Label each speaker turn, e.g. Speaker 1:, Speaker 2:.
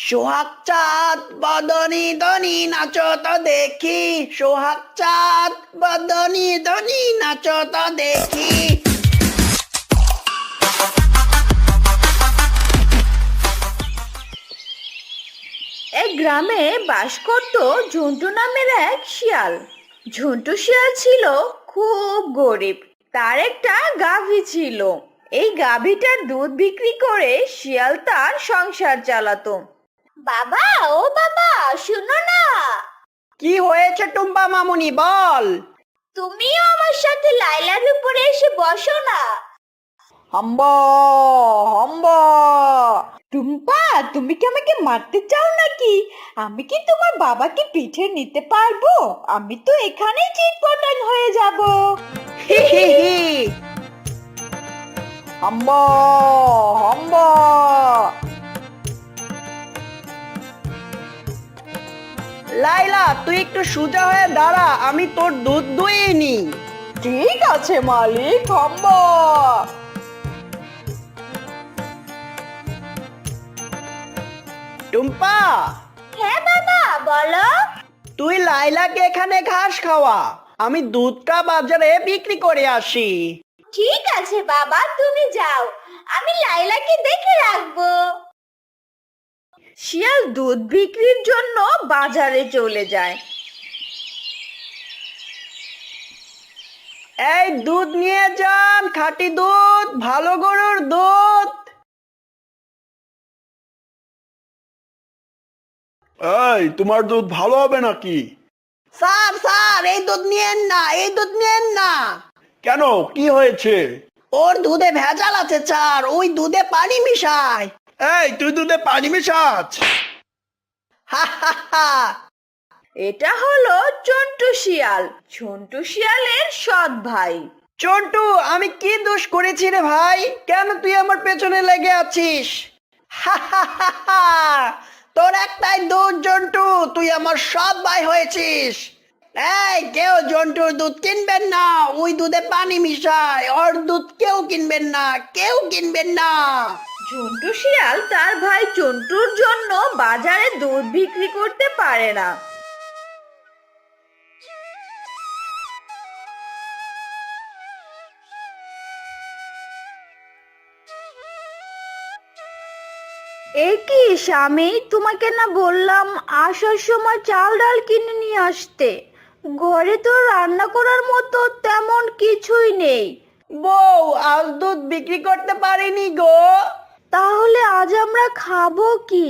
Speaker 1: সোহাগ চাঁদ বদনি দনি নাচো তো দেখি, সোহাগ চাঁদ বদনি দনি নাচো তো দেখি।
Speaker 2: এক গ্রামে বাস করত ঝন্টু নামের এক শিয়াল। ঝন্টু শিয়াল ছিল খুব গরিব। তার একটা গাভী ছিল। এই গাভীটার দুধ বিক্রি করে শিয়াল তার সংসার চালাতো। বাবা, ও বাবা, শুনো না,
Speaker 1: কি হয়েছে টুম্পা মামুনি, বল।
Speaker 2: তুমিও আমার সাথে লাইলার উপরে এসে বসো না।
Speaker 1: হাম্বা হাম্বা।
Speaker 2: টুম্পা, তুমি কি আমাকে মারতে চাও নাকি? আমি কি তোমার বাবাকে পিঠে নিতে পারবো? আমি তো এখানেই চিৎপটাং হয়ে যাব।
Speaker 1: হি হি হি। হাম্বা হাম্বা। লাইলা, তুই একটু সোজা হয়ে দাঁড়া, আমি তোর দুধ দুইয়ে নি।
Speaker 2: ঠিক আছে মালিক, হাম্বা।
Speaker 1: টুম্পা,
Speaker 2: হ্যাঁ বাবা, বলো।
Speaker 1: তুই লাইলাকে এখানে ঘাস খাওয়া, আমি দুধটা বাজারে বিক্রি করে আসি।
Speaker 2: ঠিক আছে বাবা, তুমি যাও, আমি লাইলাকে দেখে রাখবো। শিয়াল দুধ বিক্রির জন্য বাজারে চলে যায়।
Speaker 1: এই দুধ নিয়ে যান, খাঁটি দুধ, ভালো গরুর দুধ।
Speaker 3: এই তোমার দুধ ভালো হবে নাকি?
Speaker 1: স্যার স্যার, এই দুধ নিয়েন না, এই দুধ নিয়েন না।
Speaker 3: কেন, কি হয়েছে?
Speaker 1: ওর দুধে ভেজাল আছে স্যার, ওই দুধে পানি মিশায়।
Speaker 3: এই তুই দুধে পানি মেশাস?
Speaker 1: হা হা হা।
Speaker 2: এটা হলো চন্টু শিয়াল, ঝন্টু শিয়ালের সৎ ভাই।
Speaker 1: চন্টু, আমি কি দোষ করেছি রে ভাই? কেন তুই আমার পেছনে লেগে আছিস? হা হা হা হা। তোর একটাই দোষ জন্টু, তুই আমার সব ভাই হয়েছিস। এই, কেউ জন্টুর দুধ কিনবেন না, ওই দুধে পানি মিশায়। ওর দুধ কেউ কিনবেন না, কেউ কিনবেন না।
Speaker 2: ঝন্টু শিয়াল তার ভাই চন্টুর জন্য বাজারে দুধ বিক্রি করতে পারে না। এ কি স্বামী, তোমাকে না বললাম আসার সময় চাল ডাল কিনে নিয়ে আসতে? ঘরে তো রান্না করার মতো তেমন কিছুই নেই।
Speaker 1: বউ, আজ দুধ বিক্রি করতে পারিনি গো।
Speaker 2: তাহলে আজ আমরা খাবো কি?